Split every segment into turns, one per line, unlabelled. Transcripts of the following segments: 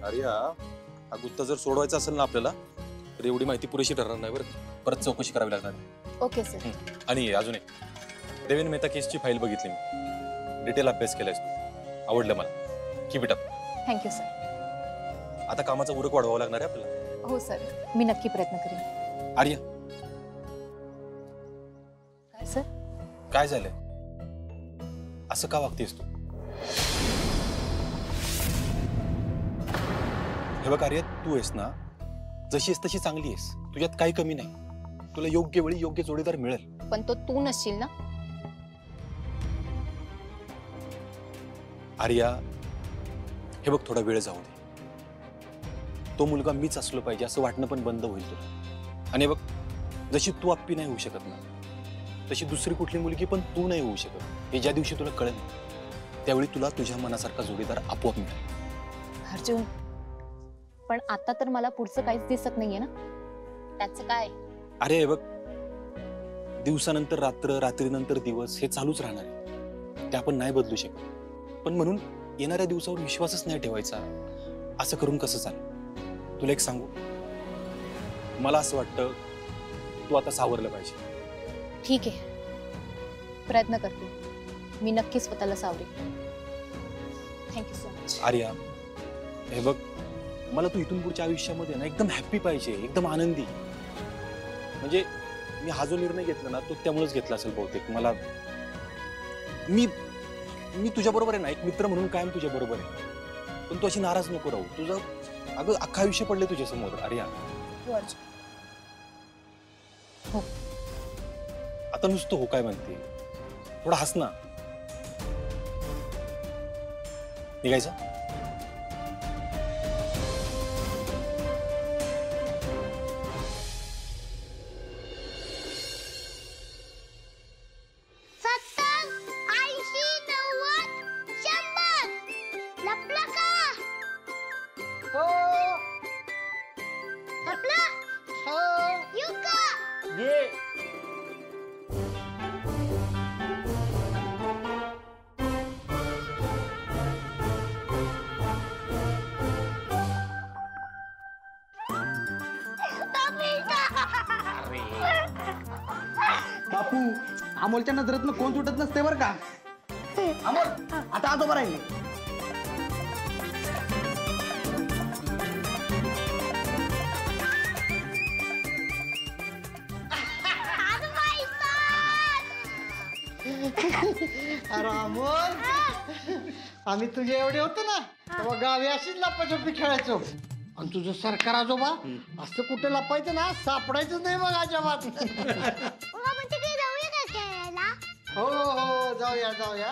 आर्या, हा गुत्ता जर सोडवायचा असेल ना आपल्याला तर एवढी माहिती पुरेशी ठरणार नाही बरं. परत चौकशी करावी लागणार.
Okay sir.
आणि अजून एक, देवेन मेहता केसची फाईल बघितली मी. डिटेल अभ्यास केलायस तू. आवडलं मला. Keep it up.
Thank you sir.
आता कामाचा उरक वाढवावा लागणार आहे आपल्याला.
हो सर, मी नक्की प्रयत्न करेन.
आर्या,
काय सर?
काय झालंय? असं का वागतेस तू? हे बघ आर्या, तू आहेस ना, जशी आहेस तशी चांगली आहेस. तुझ्यात काही कमी नाही. तुला योग्य वेळी योग्य जोडीदार मिळेल.
पण तो तू नसशील ना?
आर्या, हे बघ, थोडा वेळ जाऊ दे. तो मुलगा मीच असलो पाहिजे असं वाटणं पण बंद होईल तुला. आणि बघ, जशी तू आप्पी नाही होऊ शकत ना, तशी दुसरी कुठली मुलगी पण तू नाही होऊ शकत. हे ज्या दिवशी तुला कळेल त्यावेळी तुला तुझ्या मनासारखा जोडीदार आपोआप मिळेल.
अर्जुन, पण आता तर मला पुढचं काहीच दिसत नाहीये ना, त्याचं काय?
अरे हे बघ, दिवसानंतर रात्र, रात्रीनंतर दिवस हे चालूच राहणार आहे. ते आपण नाही बदलू शकत. पण म्हणून येणाऱ्या दिवसावर विश्वासच नाही ठेवायचा. असं करून कसं चालेल? तुला एक सांगू, मला असं वाटतं तू आता सावरलं पाहिजे.
ठीक आहे, प्रयत्न करते. मी नक्की स्वतःला sovereign. Thank you so much.
Arya, हे बघ, मला तू इथून पुढच्या आयुष्यामध्ये ना एकदम हॅप्पी पाहिजे, एकदम आनंदी. म्हणजे मी हा जो निर्णय घेतला ना तो त्यामुळेच घेतला असेल बहुतेक. मला मी तुझ्या बरोबर आहे ना, एक मित्र म्हणून कायम तुझ्या बरोबर आहे. पण तू अशी नाराज नको राहू. तुझं अगं अख्खं आयुष्य पडले तुझ्या समोर. आर्या,
हो.
आता नुसतं हो काय म्हणते? थोडा हस ना. निघायचं?
बापू, अमोलच्या नजरेतनं कोण सुटत नसते बरं का. अमोल, आता आजोबा राहिले. अरे अमोल, आम्ही तुझे एवढे होतो ना तेव्हा गावी अशीच लपाछपी खेळायचो. आणि तुझं सरकार आजोबा असं कुठे लपायचं ना, सापडायचं नाही मग अजिबात. हो हो, जाऊया जाऊया.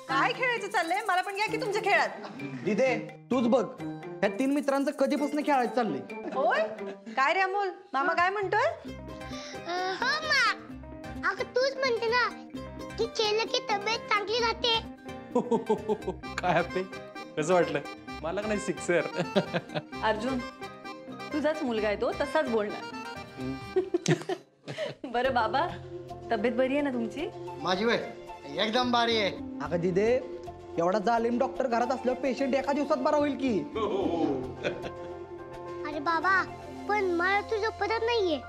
काय खेळायचं चाललंय? मला पण घ्या की तुमच्या खेळात.
दिदे, तूच बघ, ह्या 3 मित्रांचं कधीपासून खेळायचं चाललंय.
होय, काय रे अमोल, मामा काय म्हणतोय?
हो मा, अगं तूच म्हणते ना की खेळलं की तब्येत चांगली राहते.
काय हॅपी? कसं वाटलं? मला नाही सिक्सर.
अर्जुन, तुझाच मुलगा आहे तो, तसाच बोलणार. बरं बाबा, तब्येत बरी आहे ना तुमची?
माझी वय एकदम भारी आहे. अगं दिदे, एवढा जालिम डॉक्टर घरात असल्यावर पेशंट एका दिवसात बरा होईल की.
अरे बाबा, पण मला तुझं पदर नाहीये.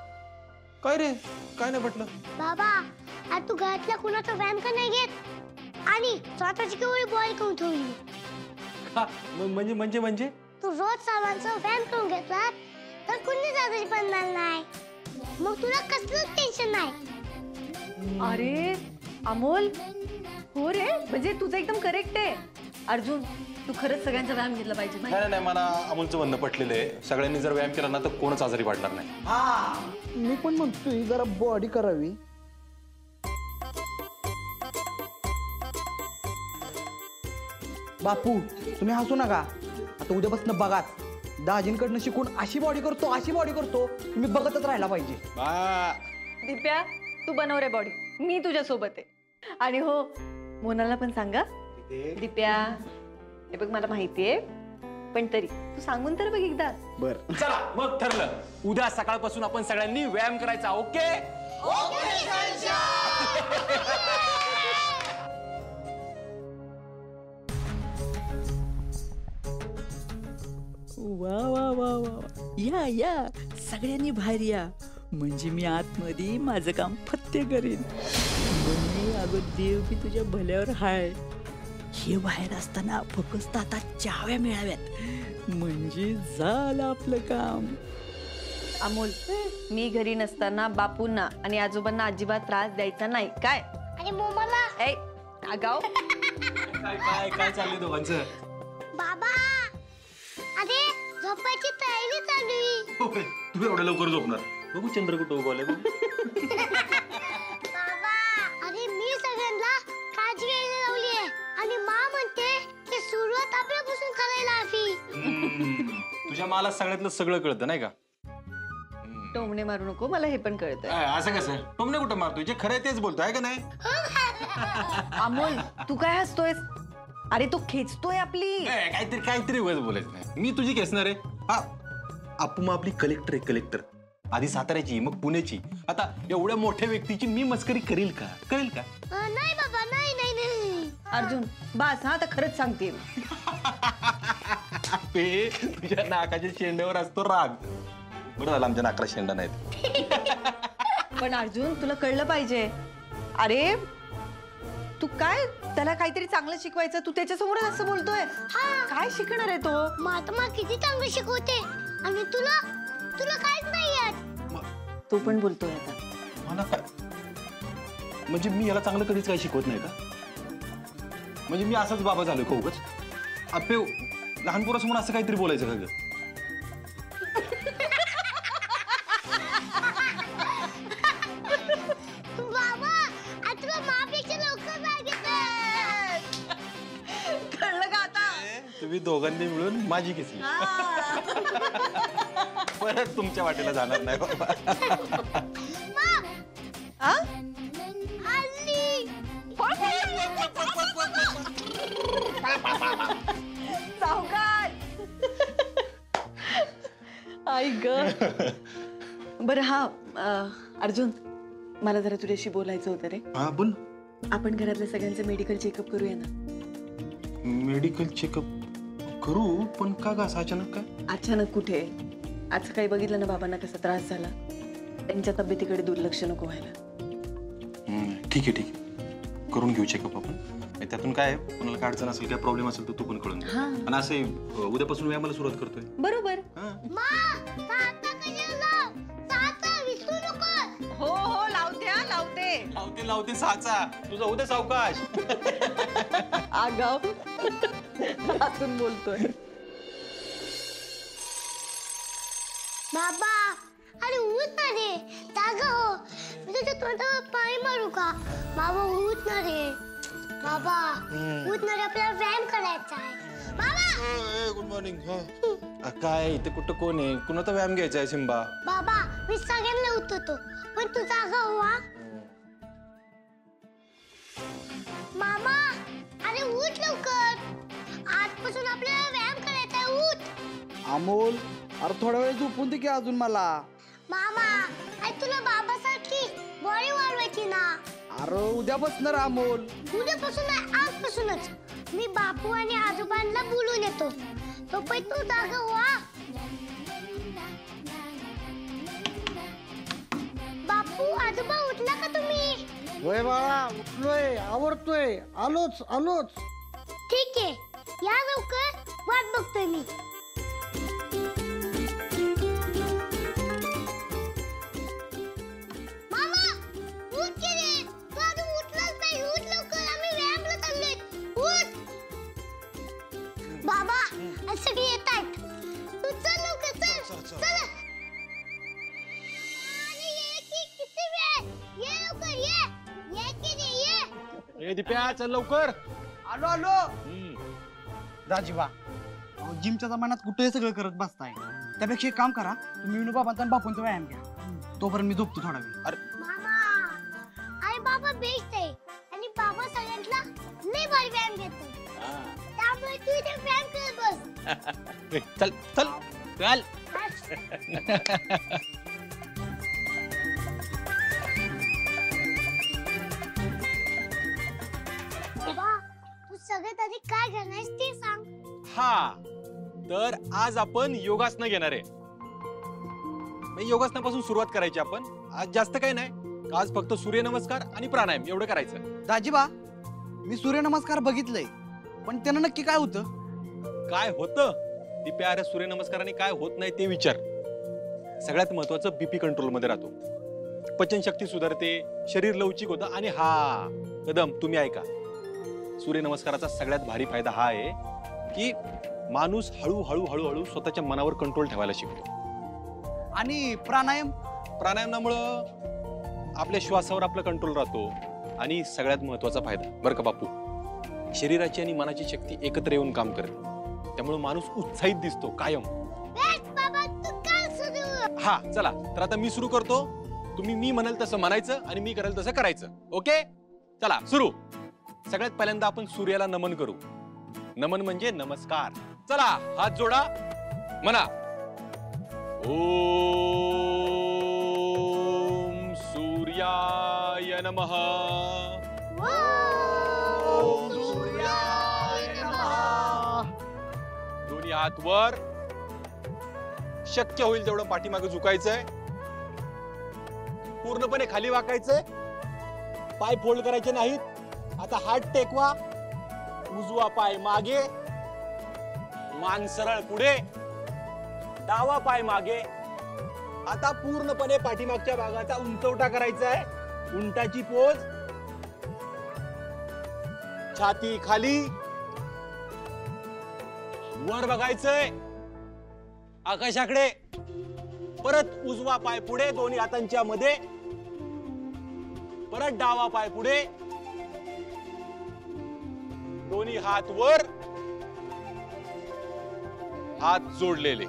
काय रे, काय नाही म्हटलं?
बाबा, आज तू घरातल्या कुणाचा व्यायाम का नाही घेत आणि स्वतःची केवढी बॉडी करून ठेवली.
म्हणजे
तू रोज सामानचा व्यायाम करून घेतला तर कुणी आजारी पडणार नाही. मग तुला कसलंच टेन्शन नाही.
अरे अमोल, हो रे, म्हणजे तुझं एकदम करेक्ट आहे. अर्जुन, तू खरंच सगळ्यांचा व्यायाम घेतला पाहिजे.
नाही नाही, मला अमोलचं म्हणणं पटलेलं आहे. सगळ्यांनी जर व्यायाम केला ना तर कोणच आजारी पडणार नाही.
हा, मी पण म्हणतोय जरा बॉडी करावी. बापू, तुम्ही हसू नका. आता उद्यापासून बघाच, दाजींकडनं शिकून अशी बॉडी करतो तुम्ही बघतच राहायला पाहिजे.
दिप्या, तू बनव रे बॉडी, मी तुझ्या सोबत आहे. आणि हो, मोनाला पण सांगा. दिप्या, हे बघ मला माहितीये, पण तरी तू सांगून तर बघ एकदा.
बर,
चला मग ठरलं, उद्या सकाळपासून आपण सगळ्यांनी व्यायाम करायचा. ओके?
वा वा वा वा वा. या या सगळ्यांनी बाहेर या, म्हणजे मी आतमध्ये माझं काम फत्ते करीन. म्हणजे अगं देव की तुझ्या भल्यावर हाय. हे बाहेर असताना फक्त आता चाव्या मिळाव्यात, म्हणजे झालं आपलं काम.
अमोल, मी घरी नसताना बापूंना आणि आजोबांना अजिबात त्रास द्यायचा नाही काय?
आणि मोमाला
ए आगाव.
काय काय काय चाललंय दोघांचं?
बाबा अरे झोपायची तयारी चालू आहे.
तुम्ही एवढ्या लवकर झोपणार? बघू चंद्र कुठं उगवलंय बघू.
बाबा अरे मी सगळ्यांना काळजी घ्यायला लावली आहे आणि मा म्हणते की सुरुवात आपल्यापासून करायला हवी.
तुझ्या मला सगळ्यातलं सगळं कळतं नाही का?
टोमणे मारू नको, मला हे पण कळतंय.
असं कसं? टोमणे कुठं मारतोय? जे खरं आहे तेच बोलतोय आहे का नाही?
अमोल तू काय हसतोयस? अरे तो खेचतोय आपली.
काहीतरी काहीतरी उगाच बोलायचं नाही. मी तुझी खेचणार आहे? हा, आपू मग आपली कलेक्टर आहे, कलेक्टर. आधी साताऱ्याची मग पुण्याची, आता एवढ्या मोठ्या व्यक्तीची मी मस्करी करेल का? करेल का?
नाही बाबा नाही नाही नाही.
अर्जुन बास हा, आता खरंच सांगते.
तुझ्या नाकाच्या शेंड्यावर असतो राग. बरं झालं आमच्या नाकाला शेंडा नाहीत.
पण अर्जुन तुला कळलं पाहिजे. अरे तू काय त्याला काहीतरी चांगलं शिकवायचं, तू त्याच्यासमोरच असं बोलतोय. काय शिकणार आहे तो?
महात्मा किती चांगलं शिकवते आणि तुला तुला काहीच नाही येत.
तो पण बोलतोय आता.
मला काय म्हणजे मी याला चांगलं कधीच काही शिकवत नाही का? म्हणजे मी असाच बाबा झालोय का उगाच? आपे लहान पोरासमोर असं काहीतरी बोलायचं का ग?
बाबा आज तुला मापेक्षा लवकर सांगितलं.
कळलं का आता?
तुम्ही दोघांनी मिळून माझी घेतली. परत तुमच्या वाटेला जाणार नाही बाबा.
हा?
आली.
सावकाश. आई ग. बरं हा अर्जुन, मला जरा तुझ्याशी बोलायचं होतं रे.
हा बोल.
आपण घरातल्या सगळ्यांचं मेडिकल चेकअप करूया ना.
मेडिकल चेकअप करू, पण का ग असं अचानक काय?
अचानक कुठे? आज सकाळी बघितलं ना बाबांना कसा त्रास झाला. त्यांच्या तब्येतीकडे दुर्लक्ष नको व्हायला.
ठीक आहे ठीक आहे, करून घेऊ चेकअप आपण. त्यातून काय कोणाला काय अडचण असेल, काय प्रॉब्लेम असेल तर तू पण कळून घे.
हा.
आणि असे उद्यापासून व्यायामाला सुरुवात करतोय.
बरोबर.
मा साता कशाला साता विसरू नको.
हो हो लावते लावते.
लावते लावते साचा. तुझा उद्या सावकाश.
आगाव. आतून बोलतोय.
बाबा अरे उठ ना रे. जागा हो. मी तुझ्या तोंडावर पाणी मारू का? बाबा उठ ना रे. बाबा उठ ना रे, आपल्याला व्यायाम करायचा आहे. बाबा
गुड मॉर्निंग. काय इथे कुठं कोण आहे? कुणाचा व्यायाम घ्यायचा आहे सिम्बा?
बाबा मी सगळ्यांना उठवतो, पण तू जागा हो. हा मामा अरे उठ लवकर. आजपासून आपल्याला व्यायाम करायचा आहे. उठ.
अमोल अरे थोडा वेळ झोपून दे की अजून मला.
मामा आई तुला बाबासारखी बॉडी वाढवायची ना.
अरे उद्या बसणार अमोल.
उद्यापासून नाही आजपासूनच. मी बापू आणि आजोबांना बोलून येतो. तोपर्यंत तू जागा व्हा. बापू आजोबा उठला का तुम्ही?
होय बाळा उठलोय, आवरतोय. आलोच आलोच.
ठीक आहे या लवकर, वाट बघतोय मी. मामा उठ की रे. तू अजून उठलाच नाही. उठ लवकर, आम्ही व्यायामला चाललोय. उठ. बाबा आज सगळे येत आहेत. तू चल लवकर चल. चल. अरे ये की किती वेळ. ये लवकर ये. ये की रे ये.
ए दिप्या चल लवकर.
आलो आलो. राजीबा जिमच्या जमान्यात कुठे हे सगळं करत बसताय. त्यापेक्षा एक काम करा, तुम्ही विनू बाबांचा आणि बापूंचा व्यायाम घ्या. तोपर्यंत मी झोपतो थोडा वेळ.
मामा अरे बाबा बेस्ट आहे आणि बाबा सगळ्यांना लय भारी व्यायाम घेतो. त्यामुळे तू इथे व्यायाम करत बस.
चल चल चल.
बाबा तू सगळ्यात आधी काय करणार ते सांग.
हा तर आज आपण योगासनं घेणार आहे. म्हणजे योगासनापासून सुरुवात करायची आपण. आज जास्त काही नाही, आज फक्त सूर्यनमस्कार आणि प्राणायाम एवढं करायचं.
दाजीबा मी सूर्यनमस्कार बघितलंय, पण त्यानं नक्की काय होतं?
काय होतं दिप्या? अरे सूर्यनमस्काराने काय होत नाही ते विचार. सगळ्यात महत्वाचं बीपी कंट्रोल मध्ये राहतो, पचनशक्ती सुधारते, शरीर लवचिक होतं. आणि हा कदम तुम्ही ऐका, सूर्यनमस्काराचा सगळ्यात भारी फायदा हा आहे की माणूस हळूहळू हळूहळू स्वतःच्या मनावर कंट्रोल ठेवायला शिकतो.
आणि प्राणायाम?
प्राणायामामुळं आपल्या श्वासावर आपला कंट्रोल राहतो. आणि सगळ्यात महत्वाचा फायदा बरं का बापू, शरीराची आणि मनाची शक्ती एकत्र येऊन काम करते. त्यामुळे माणूस उत्साहित दिसतो कायम.
बाबा तू काय सुरू?
हा चला, तर आता मी सुरू करतो. तुम्ही मी म्हणाल तसं म्हणायचं आणि मी कराल तसं करायचं. ओके, चला सुरू. सगळ्यात पहिल्यांदा आपण सूर्याला नमन करू. नमन म्हणजे नमस्कार. चला हात जोडा, म्हणा ओम सूर्याय नमः.
ओम सूर्याय नमः.
दोन्ही हात वर. शक्य होईल तेवढं पाठीमागे झुकायचंय, पूर्णपणे खाली वाकायचंय, पाय फोल्ड करायचे नाहीत. आता हात टेकवा, उजवा पाय मागे, मान सरळ पुढे, डावा पाय मागे. आता पूर्णपणे पाठीमागच्या भागाचा उंचवटा करायचा आहे. उंटाची पोज, छाती खाली, वर बघायचंय आकाशाकडे. परत उजवा पाय पुढे, दोन्ही हातांच्या मध्ये, परत डावा पाय पुढे, दोन्ही हात वर, हात जोडलेले.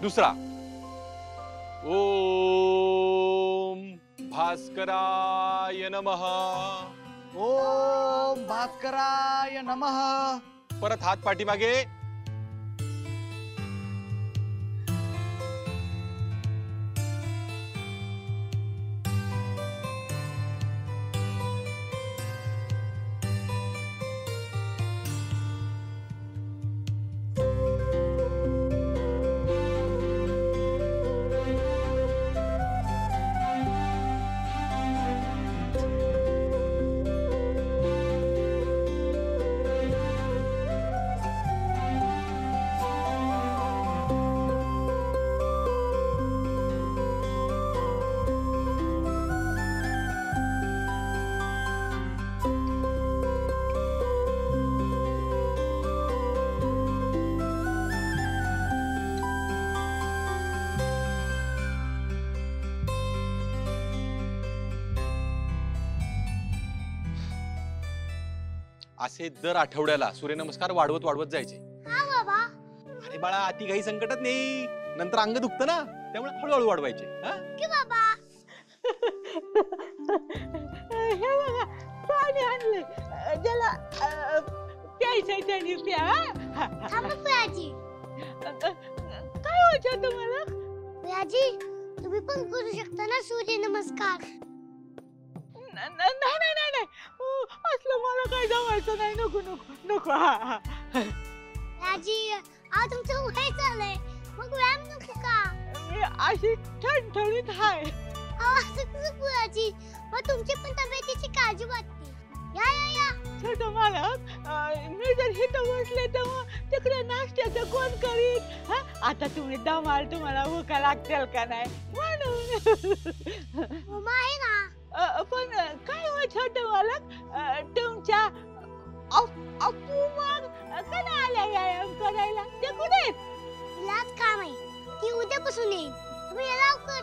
दुसरा ओम भास्कराय नमः.
ओम भास्कराय नमः.
परत हात पाठीमागे, असे दर आठवड्याला सूर्यनमस्कार वाढवत वाढवत जायचे.
हा बाबा.
अरे बाळा, अति काही संकटात नाही, नंतर अंग दुखतं ना, त्यामुळे हळूहळू वाढवायचे. हा?
की बाबा.
हे बघा पाणी आणले, ज्याला प्यायचंय त्याने प्या.
थांबा फुयाजी.
काय व्हायचं तुम्हाला?
फुयाजी तुम्ही पण करू शकता ना सूर्य नमस्कार.
नाही नाही नाही नाही, असलं मला काय जमायचं नाही. नको नको नको.
फुयाजी आज तुमचं वय झालंय, मग व्यायाम नको का?
मी अशी ठणठणीत हाय.
असं कसं फुयाजी? मग तुमची पण तब्येतीची काळजी वाटते. या या या.
छोट मालक, मी जर इथं बसले तर मग तिकडे नाश्त्याचं कोण करीत? आता तुम्ही दमाल, तुम्हाला भुका लागतील का नाही म्हणून.
मम्मा आहे ना.
पण काय हो छोट मालक, तुमच्या अपू मग कधी आल्या व्यायाम करायला? ते कुठे आहेत?
तिलाच काम आहे, ती उद्यापासून येईल. तुम्ही या लवकर.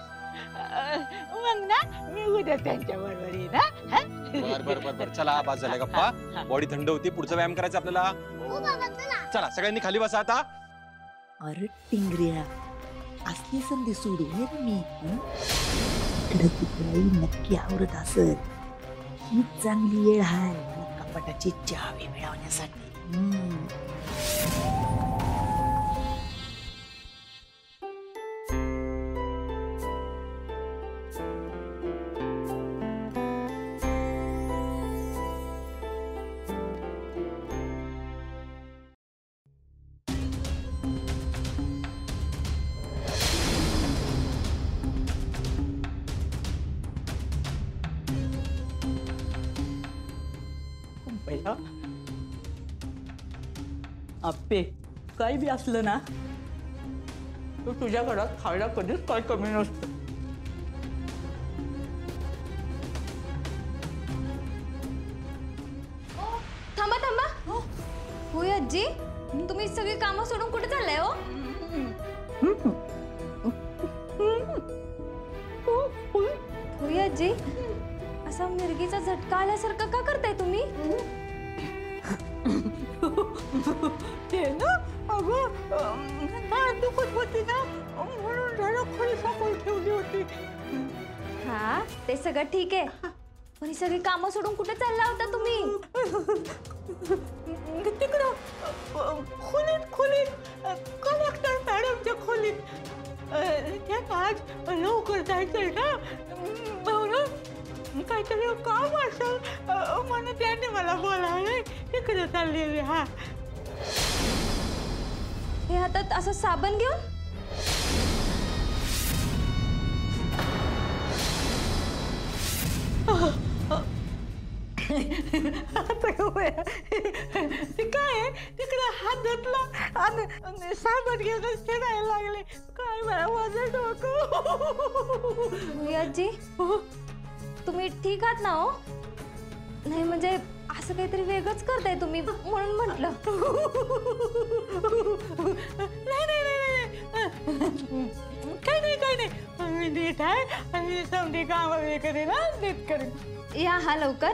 मग ना मी उद्या त्यांच्या बरोबर येईन.
बर बर बर बर, चला बास झाल्या गप्पा. बॉडी थंड होती, पुढचा व्यायाम करायचा आपल्याला.
हो बाबा चला.
चला सगळ्यांनी खाली बसा आता.
अरे टिंगऱ्या, असली संधी सोडू नये ना मी. इकडे तिकडे नक्की आवरत असत. ही चांगली वेळ आहे मला कपाटाची चावी मिळवण्यासाठी. पहिला आप्पे काही बी असलं ना तर तुझ्या घरात खायला कधीच काय कमी नसतं.
थांबा थांबा. होय आजी, तुम्ही सगळी कामं सोडून कुठे चाललाय हो? होय आजी, असा मिरगीचा झटका आल्यासारखं का करताय तुम्ही?
ते ना अगं काय दुखत होती ना म्हणून जरा खोली सापडून ठेवली होती.
हा, ते सगळं ठीक आहे, पण ही सगळी कामं सोडून कुठे चालला होता तुम्ही?
तिकडं खोलीत कलेक्टर मॅडमच्या खोलीत त्यात आज लवकर जायचंय ना म्हणून काहीतरी काम असेल म्हणून त्याने मला बोलावलंय तिकडे चाललेली. हा,
हे हातात असं साबण घेऊन?
ते काय तिकडे हात धुतला आणि साबण घेऊनच फिरायला लागले. काय मला माझं डोकं.
होय आजी, तुम्ही ठीक आहात ना हो? नाही म्हणजे असं काहीतरी वेगळंच करताय तुम्ही म्हणून म्हटलं.
काही नाही मी नीट आहे आणि समधी काम करेन ना नीट करेन.
या हा लवकर.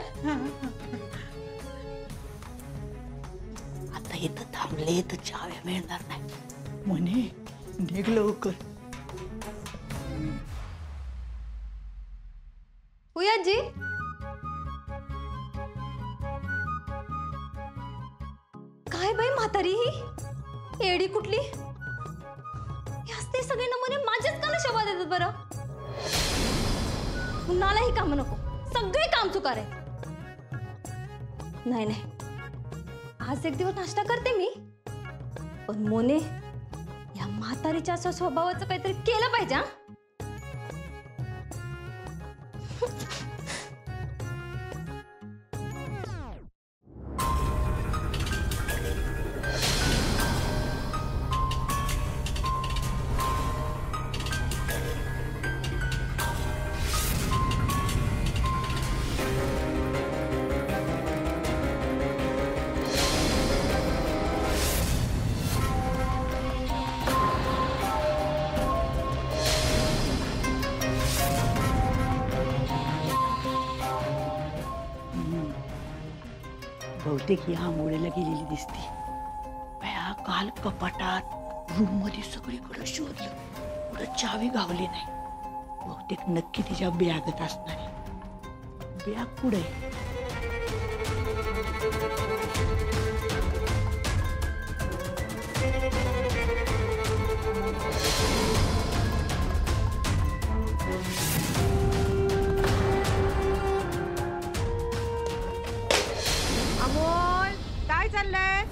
आता इथं थांबले तर चाव्या मिळणार नाही म्हणे निघ लवकर.
होय आजी, काय बाई म्हातारी ही एडी कुठली? ते सगळे नमुने माझेच का नशा देतात बरं? कुणालाही काम नको, सगळे काम चुकार आहे. नाही आज एक दिवस नाश्ता करते मी, पण मोने या म्हातारीच्या असं स्वभावाचं काहीतरी केलं पाहिजे.
बहुतेक ही आंघोळीला गेलेली दिसते. बया काल कपाटात रूम मध्ये सगळीकडे शोधलं, कुठं चावी गावली नाही. बहुतेक नक्की तिच्या बॅगत असणार आहे. बॅग पुढे
अमोल, काय चाललंय?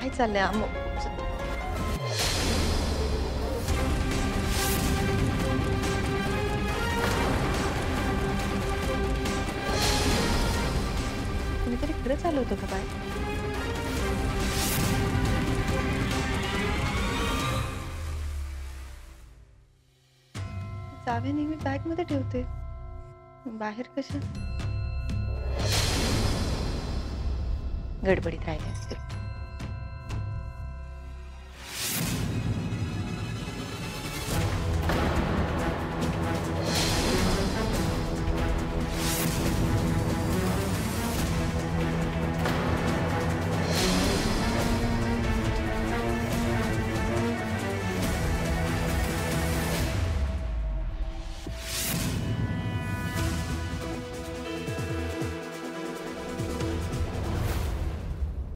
काय चाललंय अमोल? कुणीतरी खरं चालू होतं का काय? चावी नेहमी बॅग मध्ये ठेवते, बाहेर कशा? गडबडीत राहिले असते.